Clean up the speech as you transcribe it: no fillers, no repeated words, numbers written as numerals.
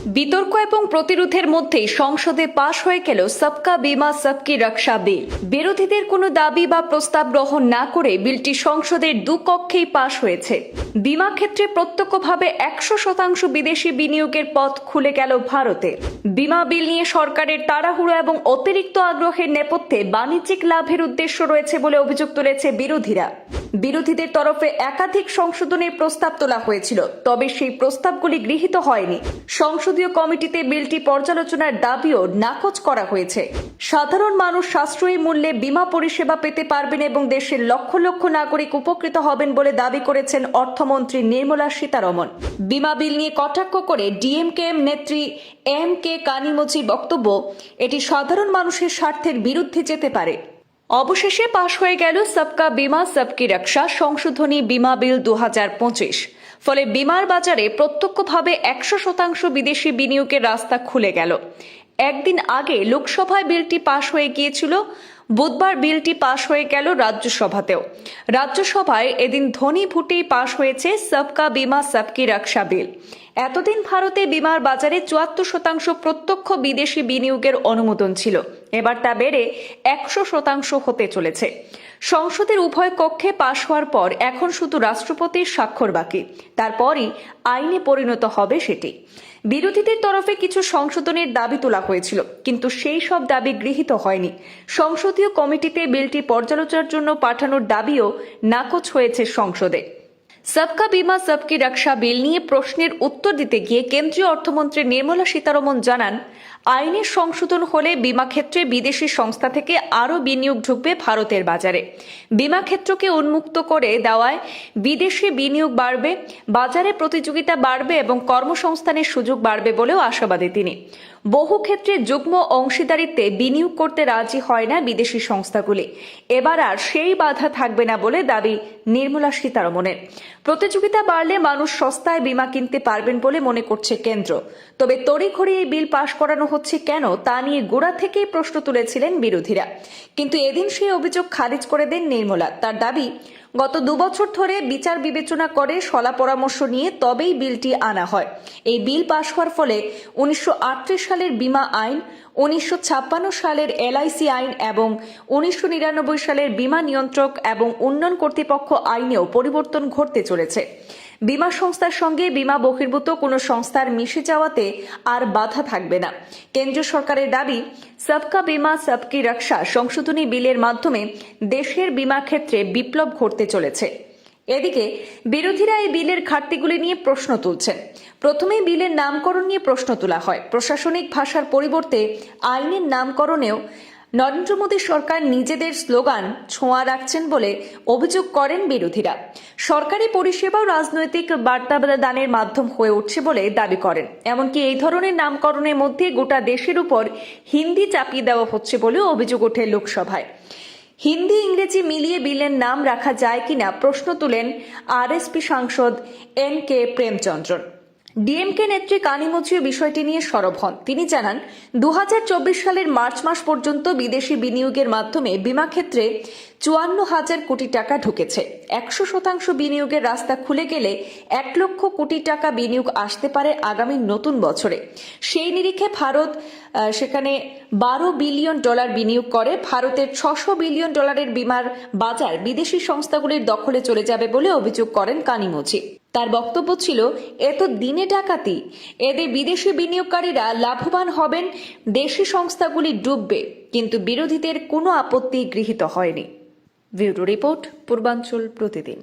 বিতর্ক এবং প্রতিরোধের মধ্যেই সংসদে পাশ হয়ে গেল সবকা বীমা সবকি রক্ষা বিল। বিরোধীদের কোনো দাবি বা প্রস্তাব গ্রহণ না করে বিলটি সংসদের দুকক্ষেই পাশ হয়েছে। বীমা ক্ষেত্রে প্রত্যক্ষভাবে 100% বিদেশি বিনিয়োগের পথ খুলে গেল ভারতে। বীমা বিল নিয়ে সরকারের তাড়াহুড়ো এবং অতিরিক্ত আগ্রহের নেপথ্যে বাণিজ্যিক লাভের উদ্দেশ্য রয়েছে বলে অভিযোগ তুলেছে বিরোধীরা। বিরোধীদের তরফে একাধিক সংশোধনের প্রস্তাব তোলা হয়েছিল, তবে সেই প্রস্তাবগুলি গৃহীত হয়নি। সংসদীয় কমিটিতে বিলটি পর্যালোচনার দাবিও নাকচ করা হয়েছে। সাধারণ মানুষ সাশ্রয়ী মূল্যে বীমা পরিষেবা পেতে পারবেন এবং দেশের লক্ষ লক্ষ নাগরিক উপকৃত হবেন বলে দাবি করেছেন অর্থমন্ত্রী নির্মলা সীতারমণ। বীমা বিল নিয়ে কটাক্ষ করে ডিএমকেএম নেত্রী এম.কে. কানিমোচির বক্তব্য, এটি সাধারণ মানুষের স্বার্থের বিরুদ্ধে যেতে পারে। অবশেষে পাশ হয়ে গেল সবকা বীমা সবকি রক্ষা সংশোধনী বীমা বিল 2025। ফলে বীমার বাজারে প্রত্যক্ষভাবে 100% বিদেশি বিনিয়োগের রাস্তা খুলে গেল। একদিন আগে লোকসভায় বিলটি পাশ হয়ে গিয়েছিল, বুধবার বিলটি পাশ হয়ে গেল রাজ্যসভাতেও। রাজ্যসভায় এদিন ধ্বনি ভোটেই পাশ হয়েছে সবকা বীমা সবকি রক্ষা বিল। এতদিন ভারতে বীমার বাজারে 74% প্রত্যক্ষ বিদেশি বিনিয়োগের অনুমোদন ছিল, এবার তা বেড়ে 100% হতে চলেছে। সংসদের উভয় কক্ষে পাশ হওয়ার পর এখন শুধু রাষ্ট্রপতির স্বাক্ষর বাকি, তারপরই আইনে পরিণত হবে সেটি। বিরোধীদের তরফে কিছু সংশোধনের দাবি তোলা হয়েছিল, কিন্তু সেই সব দাবি গৃহীত হয়নি। সংসদীয় কমিটিতে বিলটি পর্যালোচনার জন্য পাঠানোর দাবিও নাকচ হয়েছে সংসদে। সবকা বীমা সবকি রক্ষা বিল নিয়ে প্রশ্নের উত্তর দিতে গিয়ে কেন্দ্রীয় অর্থমন্ত্রী নির্মলা সীতারমণ জানান, আইনের সংশোধন হলে বীমা ক্ষেত্রে বিদেশি সংস্থা থেকে আরও বিনিয়োগ ঢুকবে ভারতের বাজারে। বীমা ক্ষেত্রকে উন্মুক্ত করে দেওয়ায় বিদেশি বিনিয়োগ বাড়বে, বাজারে প্রতিযোগিতা বাড়বে এবং কর্মসংস্থানের সুযোগ বাড়বে বলেও আশাবাদী তিনি। বহু ক্ষেত্রে যুগ্ম অংশীদারিত্বে বিনিয়োগ করতে রাজি হয় না বিদেশি সংস্থাগুলি। এবার আর সেই বাধা থাকবে না বলে দাবি নির্মলা সীতারমণের। প্রতিযোগিতা বাড়লে মানুষ সস্তায় বীমা কিনতে পারবেন বলে মনে করছে কেন্দ্র। তবে তড়িঘড়ি এই বিল পাশ করানো হচ্ছে কেন তা নিয়ে গোড়া থেকেই প্রশ্ন তুলেছিলেন বিরোধীরা, কিন্তু এদিন সেই অভিযোগ খারিজ করে দেন নির্মলা। তার দাবি, গত 2 বছর ধরে বিচার বিবেচনা করে শলা পরামর্শ নিয়ে তবেই বিলটি আনা হয়। এই বিল পাশ হওয়ার ফলে 1938 সালের বীমা আইন, 1956 সালের এলআইসি আইন এবং 1999 সালের বীমা নিয়ন্ত্রক এবং উন্নয়ন কর্তৃপক্ষ আইনেও পরিবর্তন ঘটতে চলেছে। বীমা সংস্থার সঙ্গে বীমা বহির্ভূত কোনো সংস্থার মিশে যাওয়াতে আর বাধা থাকবে না। কেন্দ্রীয় সরকারের দাবি, সবকা বীমা সবকি রক্ষা সংশোধনী বিলের মাধ্যমে দেশের বীমা ক্ষেত্রে বিপ্লব ঘটতে চলেছে। এদিকে বিরোধীরা এই বিলের ঘাটতিগুলি নিয়ে প্রশ্ন তুলছেন। প্রথমেই বিলের নামকরণ নিয়ে প্রশ্ন তোলা হয়। প্রশাসনিক ভাষার পরিবর্তে আইনের নামকরণেও নরেন্দ্র মোদী সরকার নিজেদের স্লোগান ছোঁয়া রাখছেন বলে অভিযোগ করেন বিরোধীরা। সরকারি পরিষেবাও রাজনৈতিক বার্তাদানের মাধ্যম হয়ে উঠছে বলে দাবি করেন। এমনকি এই ধরনের নামকরণের মধ্যে গোটা দেশের উপর হিন্দি চাপিয়ে দেওয়া হচ্ছে বলেও অভিযোগ ওঠে লোকসভায়। হিন্দি ইংরেজি মিলিয়ে বিলের নাম রাখা যায় কিনা প্রশ্ন তুলেন আরএসপি সাংসদ এন.কে. প্রেমচন্দ্রন। ডিএমকে নেত্রী কানিমোচিও বিষয়টি নিয়ে সরব হন। তিনি জানান, 2024 সালের মার্চ মাস পর্যন্ত বিদেশি বিনিয়োগের মাধ্যমে বীমা ক্ষেত্রে 54,000 কোটি টাকা ঢুকেছে। 100% বিনিয়োগের রাস্তা খুলে গেলে 1 লক্ষ কোটি টাকা বিনিয়োগ আসতে পারে আগামী নতুন বছরে। সেই নিরিখে ভারত সেখানে $12 বিলিয়ন বিনিয়োগ করে। ভারতের $600 বিলিয়ন বীমার বাজার বিদেশি সংস্থাগুলির দখলে চলে যাবে বলে অভিযোগ করেন কানিমোচি। তার বক্তব্য ছিল, এত দিনে ডাকাতি, এদের বিদেশি বিনিয়োগকারীরা লাভবান হবেন, দেশি সংস্থাগুলি ডুববে, কিন্তু বিরোধীদের কোনো আপত্তি গৃহীত হয়নি। ব্যুরো রিপোর্ট, পূর্বাঞ্চল প্রতিদিন।